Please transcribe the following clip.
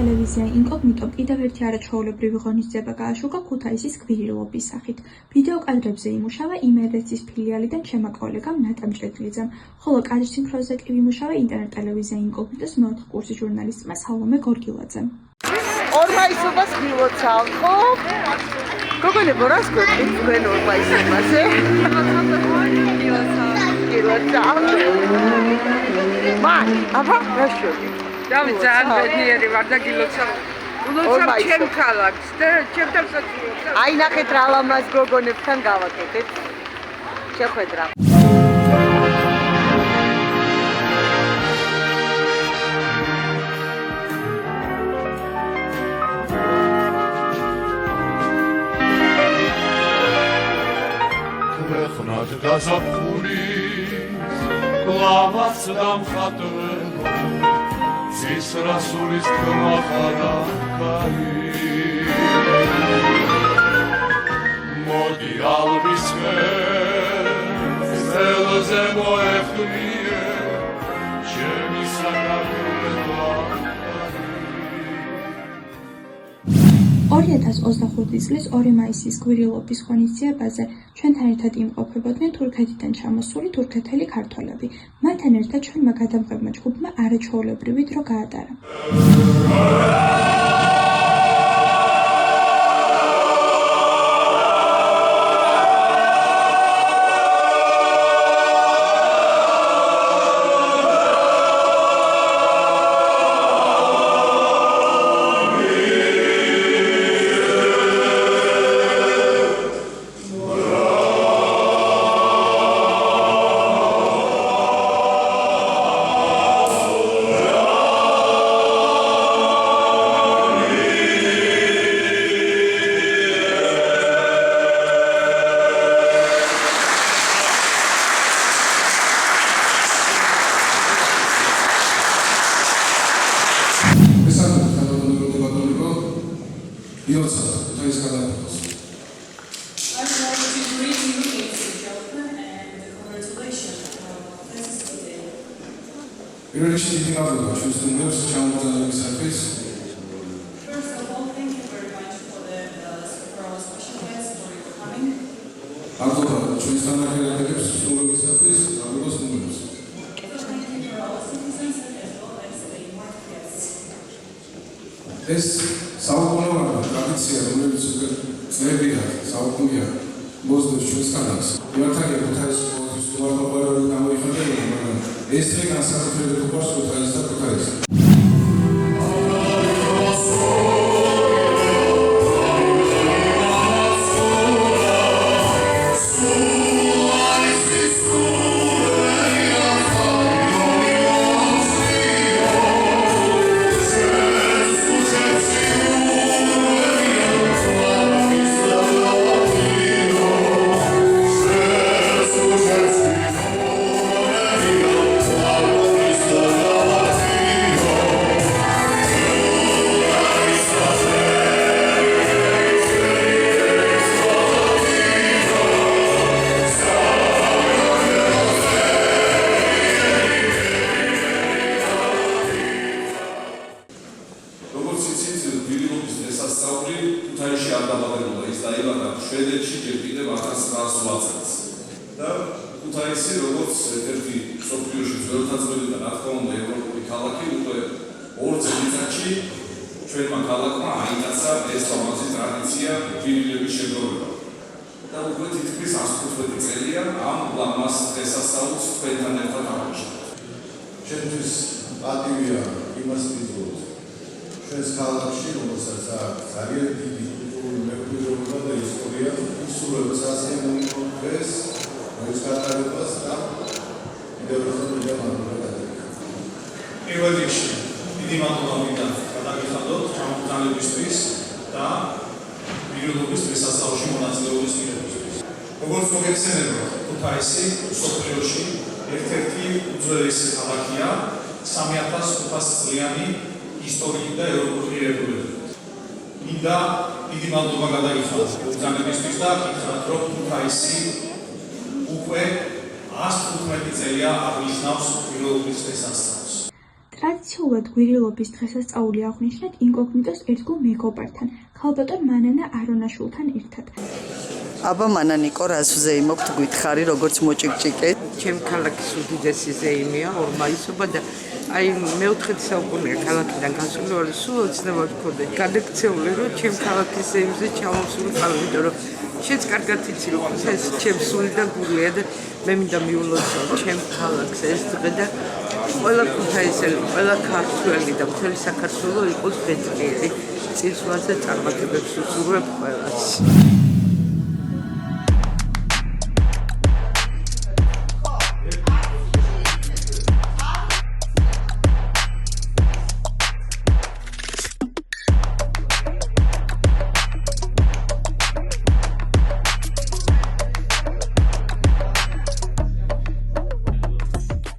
ტელევიზია ინკოგნიტომ კიდევ ერთი არაჩვეულებრივი ღონისძიება გააშუქა ქუთაისის გვირილობის სახით. ვიდეო კადრებზე იმუშავა იმერეთის ფილიალიდან ჩემმა კოლეგამ ნატა მჭედლიძემ, ხოლო კადრსინქრონზე კი ვიმუშავა ინტერნეტ ტელევიზია ინკოგნიტოს მეოთხე კურსის ჟურნალისტმა სალომე გორგილაძემ. ორმაისობას გილოცავ, ხო? გოგონებო, რას გვეყით თქვენ ორმაისობაზე? გილოცავ. მან, აბა, რა შევი? დავით ძალიან ბედნიერი ვარ და გილოცავ. გილოცავ ჩემ ქალაქს და ჩემთან საცხოვრებლად. აი ნახეთ რა ლამაზ გოგონებთან გავაკეთეთ. შეხვედრა. ხნად გაზაფხულის კლავაც დამხატვება ზის რასულის თქმა ხარა კარი მოდი ალბის ხელზე მოეხმიე ჩემი საქართველო 2025 წლის 2 მაისის გვირილობის ღონისძიებაზე ჩვენთან ერთად იმყოფებოდნენ თურქეთიდან ჩამოსული თურქეთელი ქართველები. მათთან ერთად ჩვენმა გადამღებმა ჯგუფმა არაჩვეულებრივი დრო გაატარა. First of all, thank you very much for the special guests for your coming. So thank you for all citizens as well as the marked guests. ეს საუკუნოვანი ტრადიცია, რომელიც წლებია, საუკუნეა მოსდევს ჩვენს ქალაქს. მართალია ქუთაისის ყოველთვის უარყოფარული გამოიხატება, მაგრამ ეს დღე განსაკუთრებით უყვარს ქუთაისს და ქუთაისს. შვედეთში ჯერ კიდევ 1908 და ქუთაისი როგორც ერთ-ერთი მსოფლიოში ძველთაძველი და რა თქმა უნდა ევროპული ქალაქი უკვე 2 წელიწადში ჩვენმა ქალაქმა აიტაცა ეს ლამაზი ტრადიცია გვირილების შეგროვება და უკვე თითქმის 115 წელია ამ ლამაზ დღესასწაულს თქვენთან ერთად ავაშენებთ. ჩემთვის პატივია იმას ვიზრუნოთ ჩვენს ქალაქში, რომელსაც ძალიან დიდი მემკვიდრეობა და ისტორია ისურვებს ასე მომხდეს ეს კატალოგს და კიდევ ერთხელ მადლობა. პირველ რიგში დიდი მადლობა მინდა გადაგიხადოთ ჩამოგზავნებისთვის და გვირილობის დღესასწაულში მონაწილეობის მიღებისთვის. როგორც მოგეხსენებათ, ქუთაისი მსოფლიოში ერთ-ერთი უძველესი ქალაქია 3500 წლიანი ისტორიით და ევროპული ღირებულებით. მინდა დიდი მადლობა გადაგიხადოთ მოგზავნებისთვის და გითხრათ, რომ ქუთაისი უკვე 115 წელია აღნიშნავს გვირილობის დღესასწაულს. ტრადიციულად გვირილობის დღესასწაული აღნიშნეთ ინკოგნიტოს ერთგულ მეგობართან, ქალბატონ მანანა არონაშვილთან ერთად. აბა მანანიკო, რას ვზეიმობთ, გითხარი, როგორც მოჭიკჭიკეთ. ჩემი ქალაქის უდიდესი ზეიმია, ორმაისობა და აი მე-4 საუკუნეა ქალაქიდან გასული, სულ ოცნება გქონდა გადაქცეული, რომ ჩემი ქალაქის ზეიმზე ჩამოვსულიყავი, იმიტომ რომ შენც კარგად იცი, რომ ეს ჩემს სული და გულია და მე მინდა მიულოცო ჩემს ქალაქს ეს დღე და ყველა ქუთაისელი, ყველა ქართველი და მთელი საქართველო იყოს ბედნიერი. წინსვლაზე წარმატებებს უსურვებ ყველას.